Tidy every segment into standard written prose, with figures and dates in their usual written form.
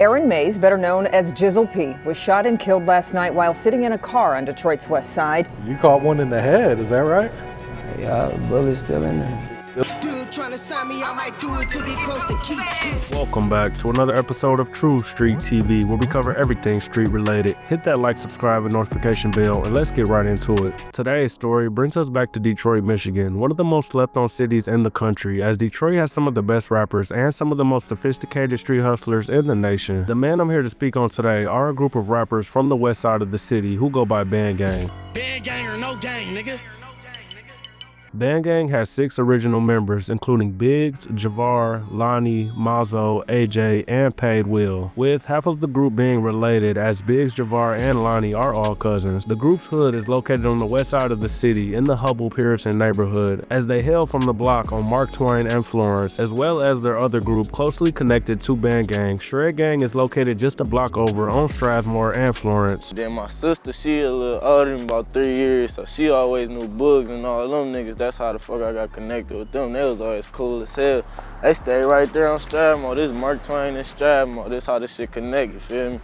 Aaron Mays, better known as Jizzle P, was shot and killed last night while sitting in a car on Detroit's west side. You caught one in the head, is that right? Yeah, the bullet's still in there. Welcome back to another episode of Tru-Street TV, where we cover everything street related. Hit that like, subscribe, and notification bell, and let's get right into it. Today's story brings us back to Detroit, Michigan, one of the most slept on cities in the country, as Detroit has some of the best rappers and some of the most sophisticated street hustlers in the nation. The man I'm here to speak on today are a group of rappers from the west side of the city who go by BandGang. BandGang or no gang, nigga. BandGang has 6 original members, including Biggs, Javar, Lonnie, Mazo, AJ, and Paidwill, with half of the group being related, as Biggs, Javar, and Lonnie are all cousins. The group's hood is located on the west side of the city in the Hubble-Pearson neighborhood, as they hail from the block on Mark Twain and Florence, as well as their other group closely connected to BandGang. Shred Gang is located just a block over on Strathmore and Florence. Then my sister, she a little older than about 3 years, so she always knew Bugs and all them niggas. That's how the fuck I got connected with them. They was always cool as hell. They stay right there on Strathmore. This is Mark Twain and Strathmore. This how this shit connect, you feel me?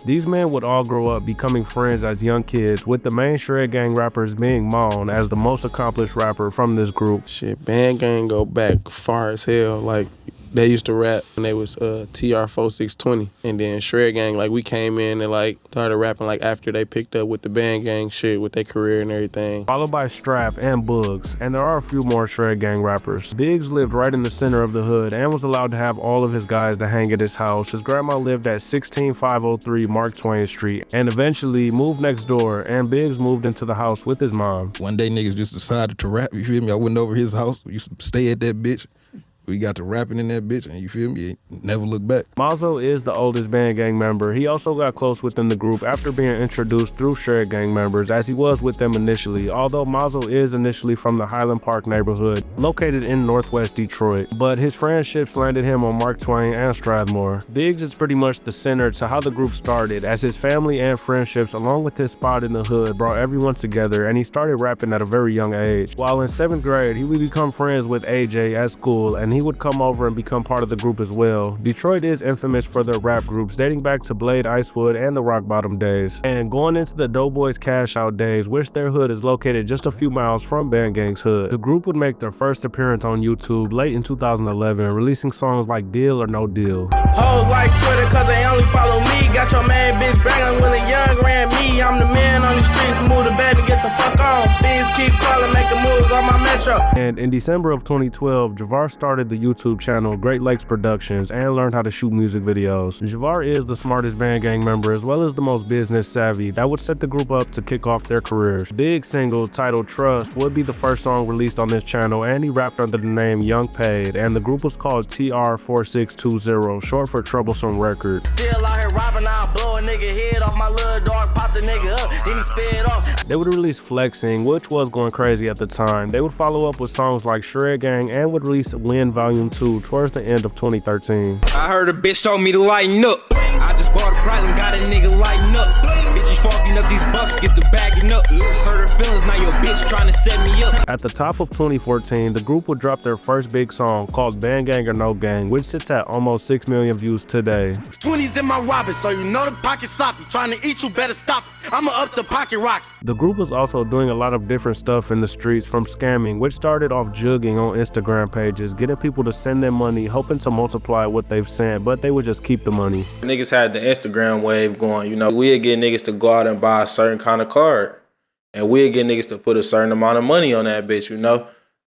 These men would all grow up becoming friends as young kids, with the main Shred Gang rappers being Mon as the most accomplished rapper from this group. Shit, BandGang go back far as hell. Like, they used to rap when they was TR4620, and then Shred Gang, like, we came in and like started rapping like after they picked up with the BandGang shit with their career and everything. Followed by Strap and Bugs, and there are a few more Shred Gang rappers. Biggs lived right in the center of the hood and was allowed to have all of his guys to hang at his house. His grandma lived at 16503 Mark Twain Street and eventually moved next door, and Biggs moved into the house with his mom. One day niggas just decided to rap, you feel me? I went over his house, we used to stay at that bitch. We got to rapping in that bitch, and you feel me? Never look back. Mazo is the oldest BandGang member. He also got close within the group after being introduced through Shred Gang members, as he was with them initially, although Mazo is initially from the Highland Park neighborhood, located in northwest Detroit, but his friendships landed him on Mark Twain and Strathmore. Biggs is pretty much the center to how the group started, as his family and friendships, along with his spot in the hood, brought everyone together, and he started rapping at a very young age. While in 7th grade, he would become friends with AJ at school, and he would come over and become part of the group as well. Detroit is infamous for their rap groups dating back to Blade Icewood and the Rock Bottom days, and going into the Doughboys Cash Out days, which their hood is located just a few miles from BandGang's hood. The group would make their first appearance on YouTube late in 2011, releasing songs like Deal or No Deal. Hoes like Twitter cause they only follow me. Got your man bitch banging when a young ran me. I'm the man on the streets, move the bed and get the fuck on. Things keep calling, making moves on my metro. And in December of 2012, Javar started the YouTube channel Great Lakes Productions and learned how to shoot music videos. Javar is the smartest BandGang member as well as the most business savvy that would set the group up to kick off their careers. Big single titled Trust would be the first song released on this channel, and he rapped under the name Young Paid, and the group was called TR4620, short for Troublesome Record. Still out here robbing, I'll blow a nigga head off my little dog, pop the nigga up, then he sped off. They would release Flexing, which was going crazy at the time. They would follow up with songs like Shred Gang and would release Win Volume 2 towards the end of 2013. I heard a bitch told me to lighten up. I just bought a Bright and got a nigga lighten up. Bitches fogging up these bucks, get the bagging up. Hurt her feelings, now your bitch trying to set me up. At the top of 2014, the group would drop their first big song called BandGang or No Gang, which sits at almost 6 million views today. 20s in my robin, so you know the pocket sloppy. Trying to eat you, better stop it. I'ma up the pocket rock. The group was also doing a lot of different stuff in the streets, from scamming, which started off jugging on Instagram pages, getting people to send them money, hoping to multiply what they've sent, but they would just keep the money. Niggas had the Instagram wave going, you know. We'd get niggas to go out and buy a certain kind of card, and we'd get niggas to put a certain amount of money on that bitch, you know.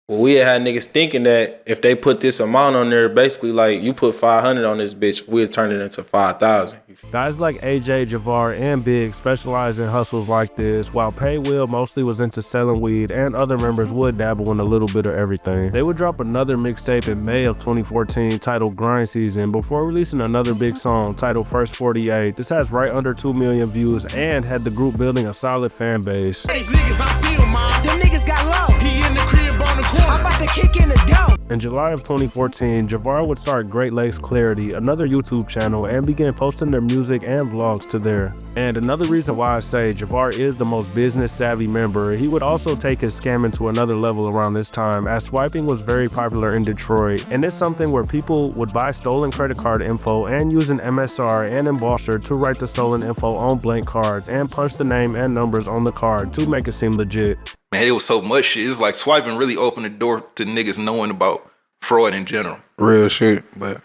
Well, we had niggas thinking that if they put this amount on there, basically like you put 500 on this bitch, we'd turn it into 5,000. Guys like AJ, Javar, and Big specialize in hustles like this, while Paidwill mostly was into selling weed, and other members would dabble in a little bit of everything. They would drop another mixtape in May of 2014 titled Grind Season before releasing another big song titled First 48. This has right under 2 million views and had the group building a solid fan base. These niggas, I see them, man. Them niggas got low. He in the crib on the corner. I'm about to kick in the dough. In July of 2014, Javar would start Great Lakes Clarity, another YouTube channel, and began posting their music and vlogs to there. And another reason why I say Javar is the most business savvy member, he would also take his scamming to another level around this time, as swiping was very popular in Detroit, and it's something where people would buy stolen credit card info and use an MSR and embosser to write the stolen info on blank cards and punch the name and numbers on the card to make it seem legit. Man, it was so much shit. It's like swiping really opened the door to niggas knowing about fraud in general. Real shit, but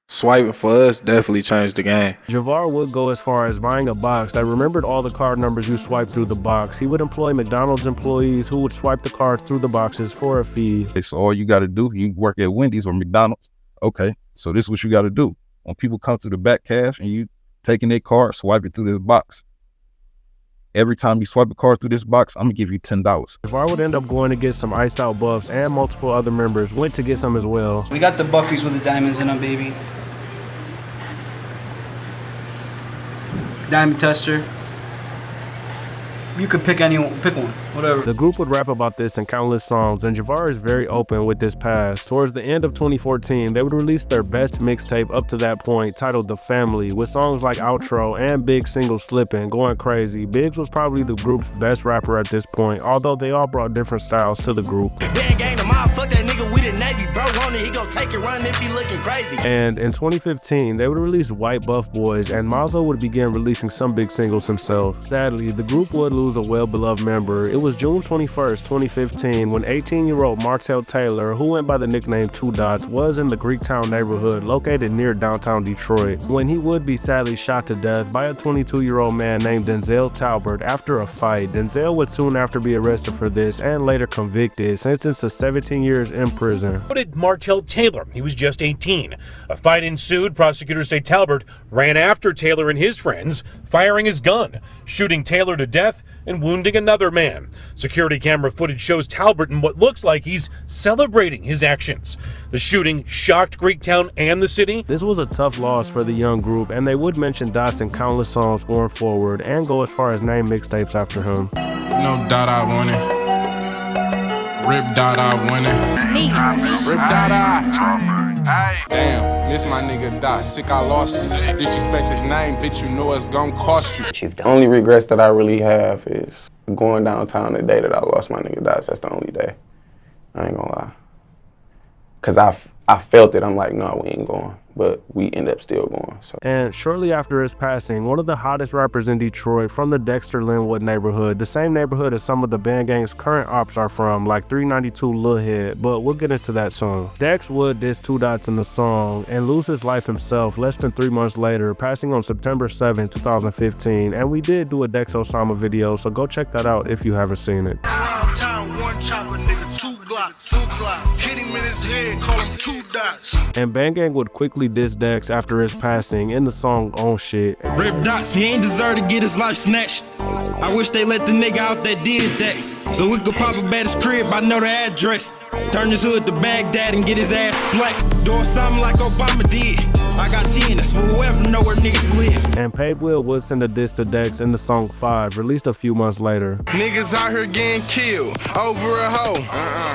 swiping for us definitely changed the game. Javar would go as far as buying a box that remembered all the card numbers you swiped through the box. He would employ McDonald's employees who would swipe the cards through the boxes for a fee. So all you got to do, you work at Wendy's or McDonald's. Okay, so this is what you got to do. When people come to the back cash and you taking their card, swipe it through this box. Every time you swipe a card through this box, I'm gonna give you $10. Javar would end up going to get some iced out buffs, and multiple other members went to get some as well. We got the buffies with the diamonds in them, baby. Diamond tester. You could pick anyone, pick one, whatever. The group would rap about this in countless songs, and Javar is very open with this past. Towards the end of 2014, they would release their best mixtape up to that point, titled The Family, with songs like Outro and Big's single Slippin', going crazy. Biggs was probably the group's best rapper at this point, although they all brought different styles to the group. BandGang, the mob, fuck that nigga with the Navy, bro, on it, he gon' take it, run if he looking crazy. And in 2015, they would release White Buff Boys, and Mazo would begin releasing some big singles himself. Sadly, the group would lose a well-beloved member. It was June 21st, 2015, when 18-year-old Martell Taylor, who went by the nickname Two Dots, was in the Greektown neighborhood located near downtown Detroit, when he would be sadly shot to death by a 22-year-old man named Denzel Talbert after a fight. Denzel would soon after be arrested for this and later convicted, sentenced to 17 years in prison. What did Martell Taylor? He was just 18. A fight ensued. Prosecutors say Talbert ran after Taylor and his friends, firing his gun, shooting Taylor to death and wounding another man. Security camera footage shows Talbert in what looks like he's celebrating his actions. The shooting shocked Greektown and the city. This was a tough loss for the young group, and they would mention Dots in countless songs going forward and go as far as name mixtapes after him. No doubt I want it. Rip Dot, I want it. Rip Dot, I. Damn, miss my nigga Dot. Sick, I lost it. Disrespect his name, bitch, you know it's gon' cost you. The only regrets that I really have is going downtown the day that I lost my nigga Dots. That's the only day. I ain't gonna lie. Cause I felt it. I'm like, no, we ain't going. But we end up still going. So. And shortly after his passing, one of the hottest rappers in Detroit from the Dexter-Linwood neighborhood, the same neighborhood as some of the BandGang's current ops are from, like 392 Lil Head, but we'll get into that soon. Dex would diss Two Dots in the song and lose his life himself less than 3 months later, passing on September 7, 2015. And we did do a Dex Osama video, so go check that out if you haven't seen it. One chopper, nigga, two blocks. Hit him in his head, call him Two Dots. And BandGang would quickly diss Dex after his passing in the song On Shit. Rip Dots, he ain't deserve to get his life snatched. I wish they let the nigga out that did that, so we could pop up at his crib, I know the address. Turn his hood to Baghdad and get his ass splat. Doing something like Obama did. I got 10, that's for whoever know where niggas live. And Paidwill would send a diss to Dex in the song 5, released a few months later. Niggas out here getting killed over a hoe.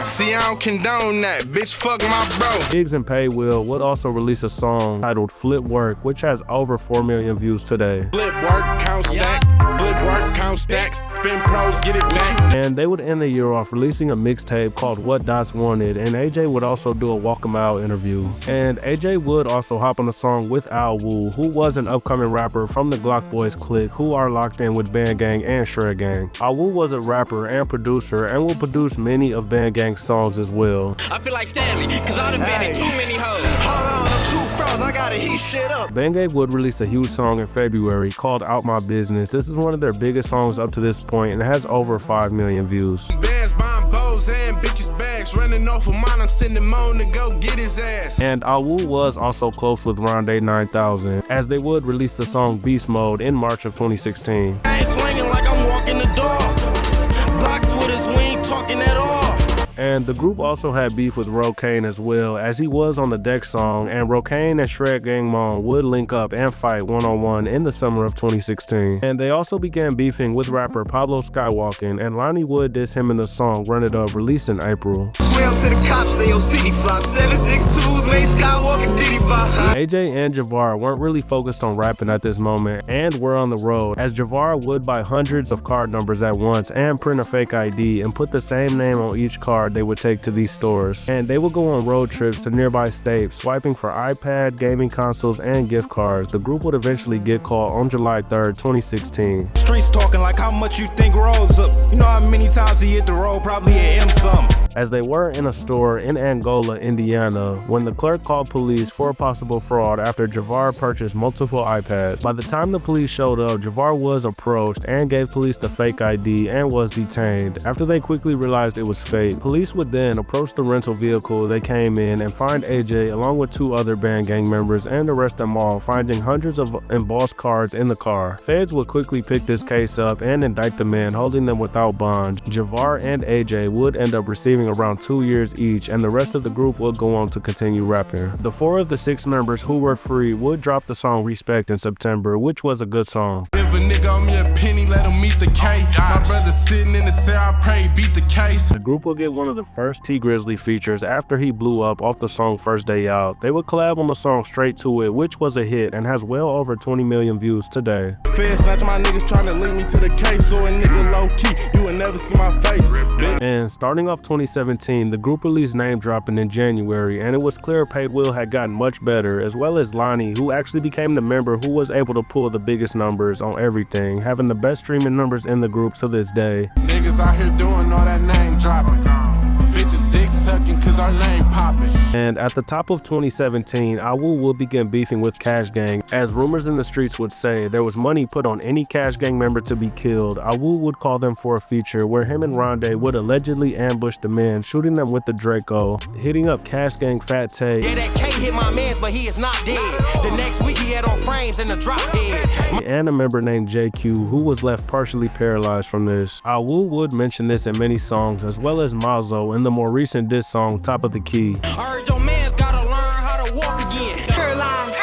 See, I don't condone that. Bitch, fuck my bro. Biggs and Paidwill would also release a song titled Flip Work, which has over 4 million views today. Flip work, count stacks. Flip work, count stacks. Spin pros, get it back. And they would end the year off releasing a mixtape called What Dots Wanted, and AJ would also do a Walk 'Em Out interview. And AJ would also hop on a song with Al Wu, who was an upcoming rapper from the Glock Boys clique who are locked in with BandGang and Shred Gang. Al Wu was a rapper and producer and will produce many of BandGang's songs as well. I feel like Stanley, cause I done been in too many hoes. Hold on, I'm too froze, I gotta heat shit up. BandGang would release a huge song in February called Out My Business. This is one of their biggest songs up to this point and has over 5 million views. Bands buying bows and bitches bags, running off of mine, I'm sending Moan to go get his ass. And Al Wu was also close with Rondé 9000, as they would release the song Beast Mode in March of 2016. I ain't swinging like I'm walking the dog. Blocks with us, we ain't talking at all. And the group also had beef with Rocaine as well, as he was on the Deck song, and Rocaine and Shred Gang Mon would link up and fight one-on-one in the summer of 2016. And they also began beefing with rapper Pablo Skywalking, and Lonnie would diss him in the song Run It Up, released in April. 12 to the cops, say your city flop. 762s, made Skywalker Diddy vibe. AJ and Javar weren't really focused on rapping at this moment and were on the road, as Javar would buy hundreds of card numbers at once and print a fake ID and put the same name on each card they would take to these stores. And they would go on road trips to nearby states, swiping for iPad, gaming consoles, and gift cards. The group would eventually get caught on July 3rd, 2016. Streets talking like how much you think rolls up. You know how many times he hit the road, probably at M something. As they were in a store in Angola, Indiana, when the clerk called police for a possible fraud after Javar purchased multiple iPads. By the time the police showed up, Javar was approached and gave police the fake ID and was detained. After they quickly realized it was fake, police would then approach the rental vehicle they came in and find AJ along with 2 other BandGang members and arrest them all, finding hundreds of embossed cards in the car. Feds would quickly pick this case up and indict the men, holding them without bond. Javar and AJ would end up receiving around 2 years each, and the rest of the group would go on to continue rapping. The 4 of the 6 members who were free would drop the song Respect in September, which was a good song. If a nigga owe me a penny, let him meet the case. My brother sitting in the cell, I pray, beat the case. The group would get one of the first T Grizzly features after he blew up off the song First Day Out. They would collab on the song Straight to It, which was a hit and has well over 20 million views today. Feds snatch my niggas trying to link me to the case, so a nigga low key, you will never see my face. And starting off 2017, the group released Name Dropping in January, and it was clear Paidwill had gotten much better, as well as Lonnie, who actually became the member who was able to pull the biggest numbers on everything, having the best streaming numbers in the group to this day. Niggas out here doing all that name dropping. Bitches dick sucking cause our name popping. And at the top of 2017, Awu would begin beefing with Cash Gang. As rumors in the streets would say, there was money put on any Cash Gang member to be killed. Awu would call them for a feature where him and Rondé would allegedly ambush the men, shooting them with the Draco, hitting up Cash Gang Fat Tay. Yeah, that K hit my man, but he is not dead. The next week he had on frames and a drop head. And a member named JQ, who was left partially paralyzed from this. Awu would mention this in many songs, as well as Mazo in the more recent diss song Top of the Key. I heard your man's gotta learn how to walk again. Paralyzed.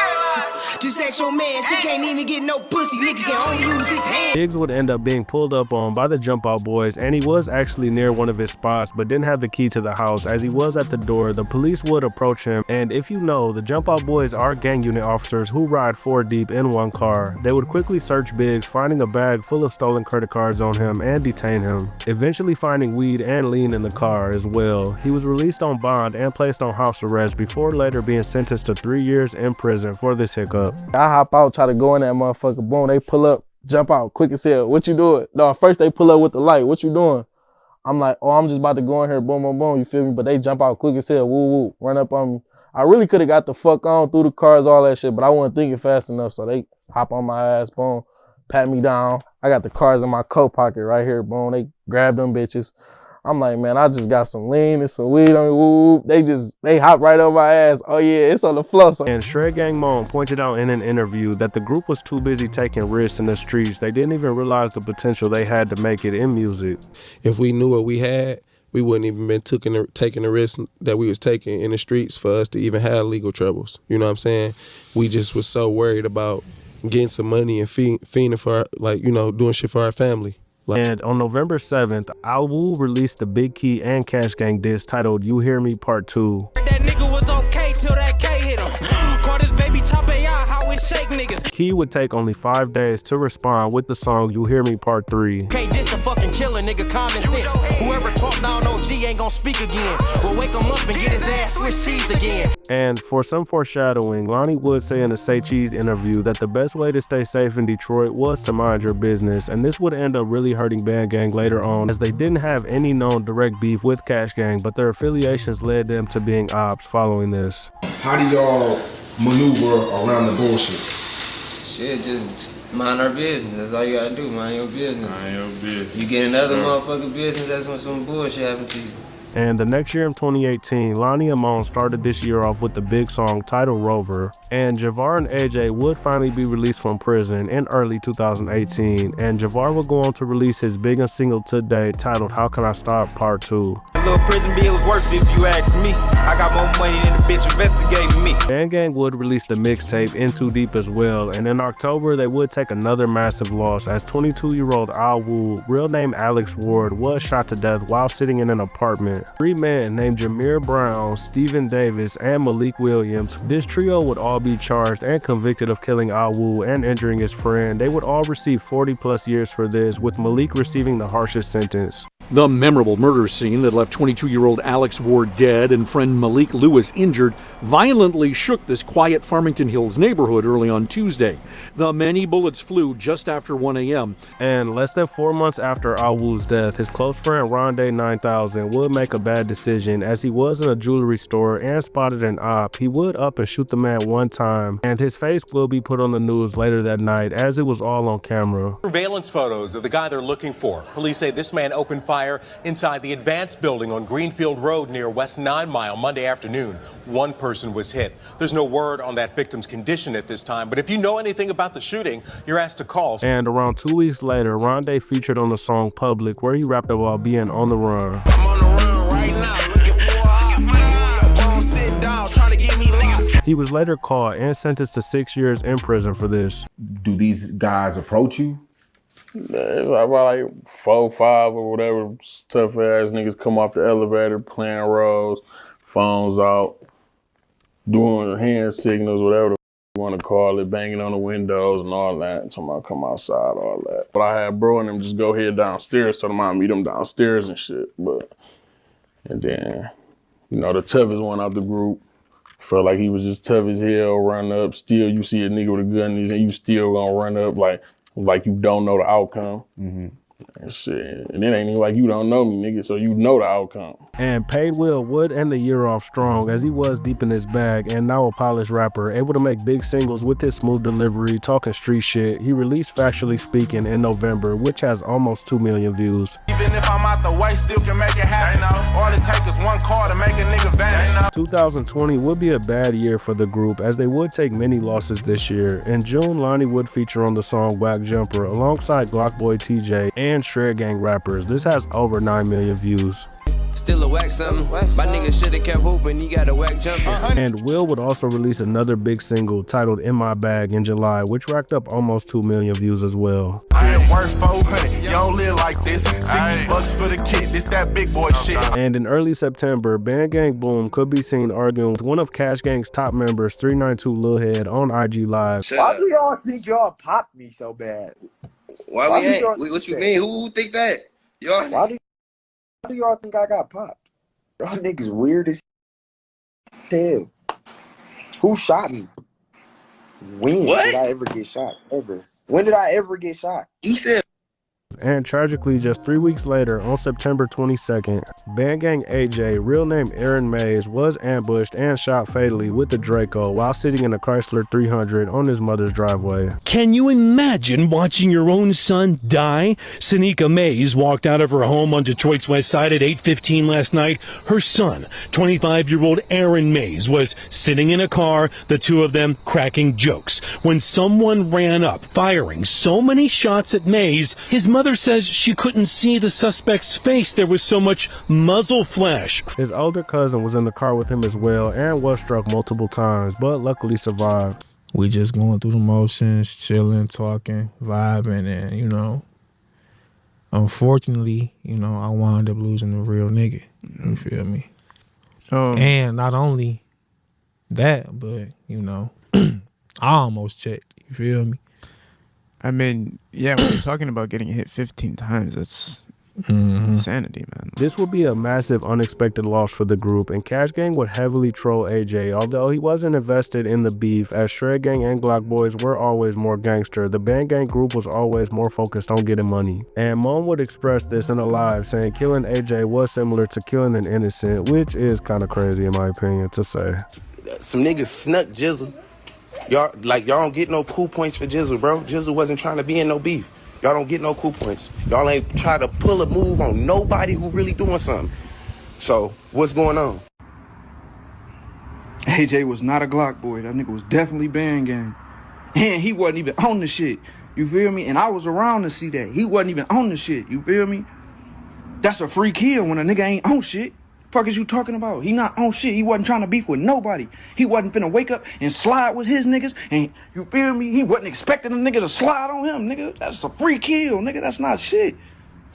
Just ask your man, he can't even get no pussy, nigga can only use his hand. Biggs would end up being pulled up on by the Jump Out Boys, and he was actually near one of his spots but didn't have the key to the house. As he was at the door, the police would approach him, and if you know, the Jump Out Boys are gang unit officers who ride 4 deep in one car. They would quickly search Biggs, finding a bag full of stolen credit cards on him and detain him, eventually finding weed and lean in the car as well. He was released on bond and placed on house arrest before later being sentenced to 3 years in prison for this hiccup. I hop out, try to go in that motherfucker, boom, they pull up, jump out, quick as hell. What you doing? No, first they pull up with the light. What you doing? I'm like, oh, I'm just about to go in here, boom, boom, boom, you feel me? But they jump out quick as hell, woo, woo, run up on me. I really could have got the fuck on through the cars, all that shit, but I wasn't thinking fast enough, so they hop on my ass, boom, pat me down. I got the cards in my coat pocket right here, boom, they grab them bitches. I'm like, man, I just got some lean and some weed on me, woo. They hop right on my ass. Oh yeah, it's on the floor. And Shred Gang Mon pointed out in an interview that the group was too busy taking risks in the streets. They didn't even realize the potential they had to make it in music. If we knew what we had, we wouldn't even been taking the risk that we was taking in the streets for us to even have legal troubles. You know what I'm saying? We just was so worried about getting some money and fiending for our, like, you know, doing shit for our family. And on November 7th, Awu released the Big Key and Cash Gang diss titled You Hear Me Part 2. That nigga was okay till that K hit him. Caught his baby chop AI, how it shake niggas. Key would take only 5 days to respond with the song You Hear Me Part 3. Okay, this a fucking killer, nigga, common sense. Whoever talk down OG ain't gonna speak again. We'll wake him up and get his ass Swiss cheese again. And for some foreshadowing, Lonnie would say in a Say Cheese interview that the best way to stay safe in Detroit was to mind your business, and this would end up really hurting BandGang later on, as they didn't have any known direct beef with Cash Gang, but their affiliations led them to being ops following this. How do y'all maneuver around the bullshit? Shit, just mind our business. That's all you gotta do, mind your business. Mind your business. You get another motherfucking business, that's when some bullshit happens to you. And the next year in 2018, Lonnie and Mon started this year off with the big song titled Rover. And Javar and AJ would finally be released from prison in early 2018. And Javar would go on to release his biggest single to date titled How Can I Stop Part 2. little prison bill was worth it if you ask me. I got more money than the bitch investigating me. BandGang would release the mixtape In Too Deep as well, and in October they would take another massive loss as 22-year-old Al Wu, real name Alex Ward, was shot to death while sitting in an apartment. 3 men named Jameer Brown, Stephen Davis, and Malik Williams. This trio would all be charged and convicted of killing Al Wu and injuring his friend. They would all receive 40+ years for this, with Malik receiving the harshest sentence. The memorable murder scene that left 22-year-old Alex Ward dead and friend Malik Lewis injured violently shook this quiet Farmington Hills neighborhood early on Tuesday. The many bullets flew just after 1 a.m. And less than 4 months after Al Wu's death, his close friend Rondé 9000 would make a bad decision. As he was in a jewelry store and spotted an op, he would up and shoot the man one time, and his face will be put on the news later that night as it was all on camera. Surveillance photos of the guy they're looking for. Police say this man opened fire inside the Advance building on Greenfield Road near West 9 Mile Monday afternoon. One person was hit. There's no word on that victim's condition at this time, but if you know anything about the shooting, you're asked to call. And around 2 weeks later, Rondé featured on the song Public, where he rapped about being on the run. I'm on the run right now, looking for a hop. Won't sit down, trying to get me locked. He was later caught and sentenced to 6 years in prison for this. Do these guys approach you? It's about like 4, 5 or whatever tough ass niggas come off the elevator playing roles, phones out, doing hand signals, whatever you want to call it, banging on the windows and all that. Talking about come outside, all that. But I had bro and them just go head downstairs, so I meet them downstairs and shit. And then, you know, the toughest one out the group felt like he was just tough as hell, run up. Still, you see a nigga with a gun and you still gonna run up like you don't know the outcome. And shit. And it ain't even like you don't know me, nigga, so you know the outcome. And Paidwill would end the year off strong as he was deep in his bag and now a polished rapper, able to make big singles with his smooth delivery, talking street shit. He released Factually Speaking in November, which has almost 2 million views. Even if I'm out the way, still can make it happen. All it takes is one call to make a nigga vanish. 2020 would be a bad year for the group as they would take many losses this year. In June, Lonnie would feature on the song Whack Jumper alongside Glockboy TJ and Shred Gang rappers. This has over 9 million views. Still a whack something. My nigga shoulda kept hooping. He got a whack jumper. And Will would also release another big single titled In My Bag in July, which racked up almost 2 million views as well. I ain't worth 400. You don't live like this. $60 for the kid. This that big boy shit. And in early September, BandGang Boom could be seen arguing with one of Cash Gang's top members, 392 Lil Head, on IG Live. Why do y'all think y'all popped me so bad? Why we ain't? What you mean? Who think that? Y'all. Why do y'all think I got popped? Y'all niggas weird as hell. Who shot me? When did I ever get shot? Ever? When did I ever get shot? You said. And tragically, just 3 weeks later, on September 22nd, BandGang AJ, real name Aaron Mays, was ambushed and shot fatally with the Draco while sitting in a Chrysler 300 on his mother's driveway. Can you imagine watching your own son die? Sanika Mays walked out of her home on Detroit's West Side at 8:15 last night. Her son, 25-year-old Aaron Mays, was sitting in a car, the two of them cracking jokes, when someone ran up, firing so many shots at Mays, his mother says she couldn't see the suspect's face. There was so much muzzle flash. His older cousin was in the car with him as well and was struck multiple times, but luckily survived. We just going through the motions, chilling, talking, vibing, and, you know, unfortunately, you know, I wound up losing a real nigga. You feel me? And not only that, but, you know, I almost checked. You feel me? I mean, yeah, when you're talking about getting hit 15 times, that's insanity, man. This would be a massive unexpected loss for the group, and Cash Gang would heavily troll AJ, although he wasn't invested in the beef, as Shred Gang and Glock Boys were always more gangster. The BandGang group was always more focused on getting money. And Moan would express this in a live, saying killing AJ was similar to killing an innocent, which is kind of crazy in my opinion to say. Some niggas snuck Jizzle. Y'all don't get no cool points for Jizzle, bro. Jizzle wasn't trying to be in no beef. Y'all don't get no cool points. Y'all ain't try to pull a move on nobody who really doing something. So, what's going on? AJ was not a Glock boy. That nigga was definitely BandGang. And he wasn't even on the shit. You feel me? And I was around to see that. He wasn't even on the shit. You feel me? That's a free kill when a nigga ain't on shit. Fuck is you talking about? He not on shit. He wasn't trying to beef with nobody. He wasn't finna wake up and slide with his niggas. And you feel me? He wasn't expecting a nigga to slide on him, nigga. That's a free kill, nigga. That's not shit.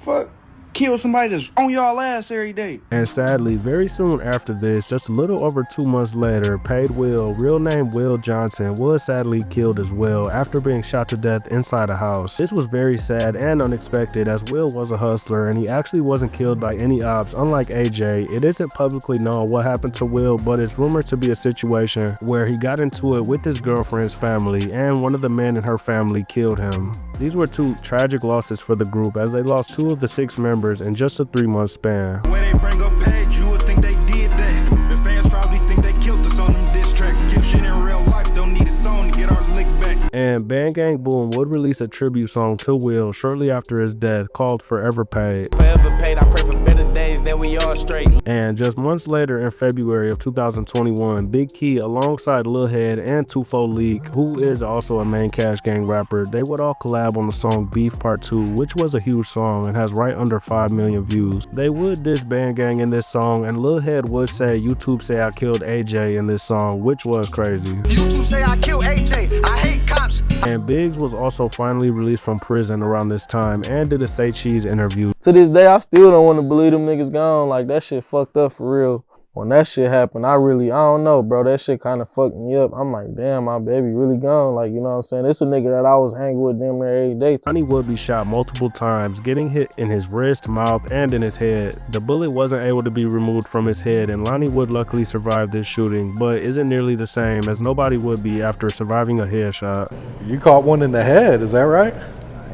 Fuck. Kill somebody that's on y'all ass every day. And sadly, very soon after this, just a little over 2 months later, Paidwill, real name Will Johnson, was sadly killed as well after being shot to death inside a house. This was very sad and unexpected, as Will was a hustler and he actually wasn't killed by any ops. Unlike AJ, it isn't publicly known what happened to Will, but it's rumored to be a situation where he got into it with his girlfriend's family and one of the men in her family killed him. These were 2 tragic losses for the group, as they lost 2 of the 6 members in just a 3-month span. Where they bring up Paige, you would think they did that. The fans probably think they killed us on them diss tracks. Kill shit in real life, don't need a song to get our lick back. And BandGang Boom would release a tribute song to Will shortly after his death called Forever Paid. Forever paid, I pray for better days, then we all straight. And just months later, in February of 2021, Big Key alongside Lil Head and Tufo Leak, who is also a main Cash Gang rapper, they would all collab on the song Beef Part 2, which was a huge song and has right under 5 million views. They would diss BandGang in this song, and Lil Head would say YouTube say I killed AJ in this song, which was crazy. YouTube say I killed AJ, I hate cops. And Biggs was also finally released from prison around this time and did a Say Cheese interview. To this day, I still don't want to believe them niggas gone. Like, that shit fucked up for real. When that shit happened, I don't know, bro. That shit kind of fucked me up. I'm like, damn, my baby really gone. Like, you know what I'm saying? It's a nigga that I was hanging with damn near every day. Lonnie would be shot multiple times, getting hit in his wrist, mouth, and in his head. The bullet wasn't able to be removed from his head, and Lonnie would luckily survive this shooting, but isn't nearly the same as nobody would be after surviving a headshot. You caught one in the head, is that right?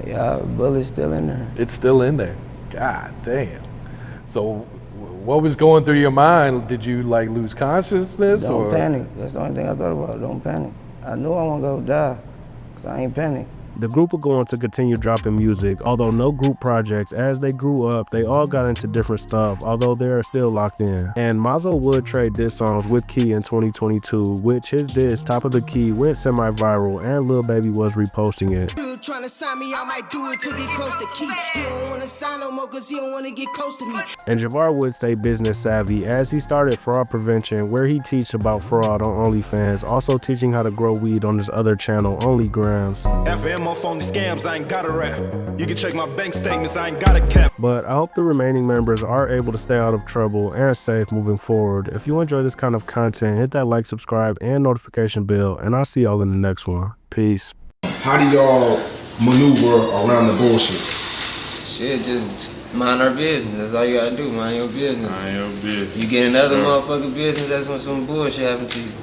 Yeah, the bullet's still in there. It's still in there. God damn. So what was going through your mind? Did you like lose consciousness? Don't panic. That's the only thing I thought about. Don't panic. I knew I want to go die, because I ain't panic. The group would go on to continue dropping music, although no group projects. As they grew up, they all got into different stuff, although they are still locked in. And Mazo would trade diss songs with Key in 2022, which his diss, Top of the Key, went semi-viral, and Lil Baby was reposting it. Trying to sign me, I might do it to get close to Key. He don't want to sign no more because he don't want to get close to me. And Javar would stay business savvy as he started Fraud Prevention, where he teaches about fraud on OnlyFans, also teaching how to grow weed on his other channel, OnlyGrams. FM off on the scams, I ain't got a rap. You can check my bank statements, I ain't got a cap. But I hope the remaining members are able to stay out of trouble and safe moving forward. If you enjoy this kind of content, hit that like, subscribe, and notification bell, and I'll see y'all in the next one. Peace. How do y'all maneuver around the bullshit? Shit, just mind our business. That's all you gotta do, mind your business. Mind your business. You get another motherfucking business, that's when some bullshit happens to you.